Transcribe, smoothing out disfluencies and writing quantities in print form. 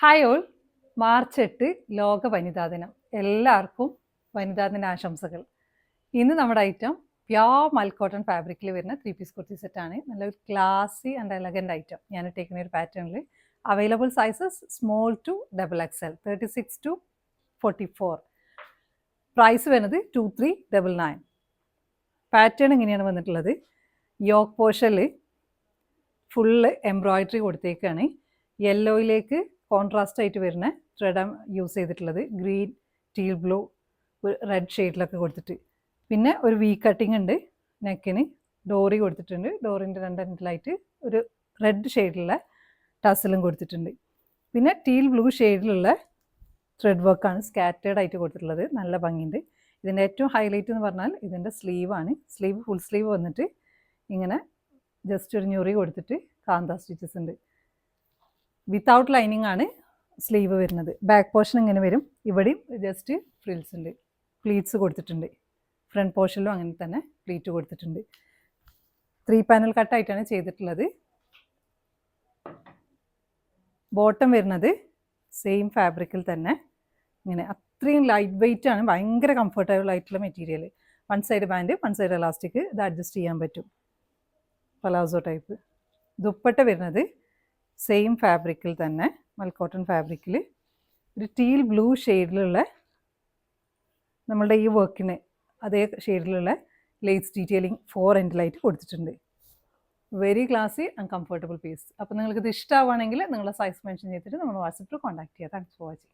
Hi all, March 8 ലോക വനിതാ ദിനം. എല്ലാവർക്കും വനിതാ ദിന ആശംസകൾ. ഇന്ന് നമ്മുടെ ഐറ്റം പ്യോർ മൽക്കോട്ടൺ ഫാബ്രിക്കിൽ വരുന്ന 3 പീസ് കുർത്തി സെറ്റാണ്. നല്ലൊരു ക്ലാസി ആൻഡ് എലഗൻ്റ് ഐറ്റം. ഞാൻ ഇട്ടേക്കുന്ന ഒരു പാറ്റേണിൽ available sizes small to XXL, 36 to 44. Price വരുന്നത് 2399. പാറ്റേൺ ഇങ്ങനെയാണ് വന്നിട്ടുള്ളത്. യോക്ക് പോർഷനിൽ ഫുള്ള് എംബ്രോയിഡറി കൊടുത്തേക്കാണ്. യെല്ലോയിലേക്ക് കോൺട്രാസ്റ്റ് ആയിട്ട് വരുന്ന ത്രെഡാണ് യൂസ് ചെയ്തിട്ടുള്ളത്. ഗ്രീൻ, ടീൽ ബ്ലൂ, റെഡ് ഷെയ്ഡിലൊക്കെ കൊടുത്തിട്ട്. പിന്നെ ഒരു വി കട്ടിങ് ഉണ്ട്. നെക്കിന് ഡോറി കൊടുത്തിട്ടുണ്ട്. ഡോറിൻ്റെ രണ്ടെൻഡിലായിട്ട് ഒരു റെഡ് ഷെയ്ഡിലുള്ള ടസലും കൊടുത്തിട്ടുണ്ട്. പിന്നെ ടീൽ ബ്ലൂ ഷെയ്ഡിലുള്ള ത്രെഡ് വർക്കാണ് സ്കാറ്റേർഡ് ആയിട്ട് കൊടുത്തിട്ടുള്ളത്. നല്ല ഭംഗിയുണ്ട്. ഇതിൻ്റെ ഏറ്റവും ഹൈലൈറ്റ് എന്ന് പറഞ്ഞാൽ ഇതിൻ്റെ സ്ലീവാണ്. സ്ലീവ് ഫുൾ സ്ലീവ് വന്നിട്ട് ഇങ്ങനെ ജസ്റ്റ് ഒരു ഞൊറി കൊടുത്തിട്ട് കാന്ത സ്റ്റിച്ചസ് ഉണ്ട്. വിത്തൗട്ട് ലൈനിങ് ആണ് സ്ലീവ് വരുന്നത്. ബാക്ക് പോർഷൻ ഇങ്ങനെ വരും. ഇവിടെയും ജസ്റ്റ് ഫ്രിൽസ് ഉണ്ട്. പ്ലീറ്റ്സ് കൊടുത്തിട്ടുണ്ട്. ഫ്രണ്ട് പോർഷനിലും അങ്ങനെ തന്നെ പ്ലീറ്റ് കൊടുത്തിട്ടുണ്ട്. 3 പാനൽ കട്ടായിട്ടാണ് ചെയ്തിട്ടുള്ളത്. ബോട്ടം വരുന്നത് സെയിം ഫാബ്രിക്കിൽ തന്നെ ഇങ്ങനെ അത്രയും ലൈറ്റ് വെയിറ്റ് ആണ്. ഭയങ്കര കംഫർട്ടബിൾ ആയിട്ടുള്ള material. 1 side band, 1 side elastic. ഇത് അഡ്ജസ്റ്റ് ചെയ്യാൻ പറ്റും. Palazzo type. ദുപ്പട്ട വരുന്നത് സെയിം ഫാബ്രിക്കിൽ തന്നെ, മൽക്കോട്ടൺ ഫാബ്രിക്കിൽ ഒരു ടീൽ ബ്ലൂ ഷെയ്ഡിലുള്ള നമ്മളുടെ ഈ വർക്കിന് അതേ ഷെയ്ഡിലുള്ള ലേസ് ഡീറ്റെയിലിംഗ് 4 എൻഡിലായിട്ട് കൊടുത്തിട്ടുണ്ട്. Very classy and comfortable piece. അപ്പോൾ നിങ്ങൾക്കിത് ഇഷ്ടമാവുകയാണെങ്കിൽ നിങ്ങളുടെ സൈസ് മെൻഷൻ ചെയ്തിട്ട് നമ്മൾ വാട്സപ്പിൽ കോൺടാക്ട് ചെയ്യുക. Thanks for watching.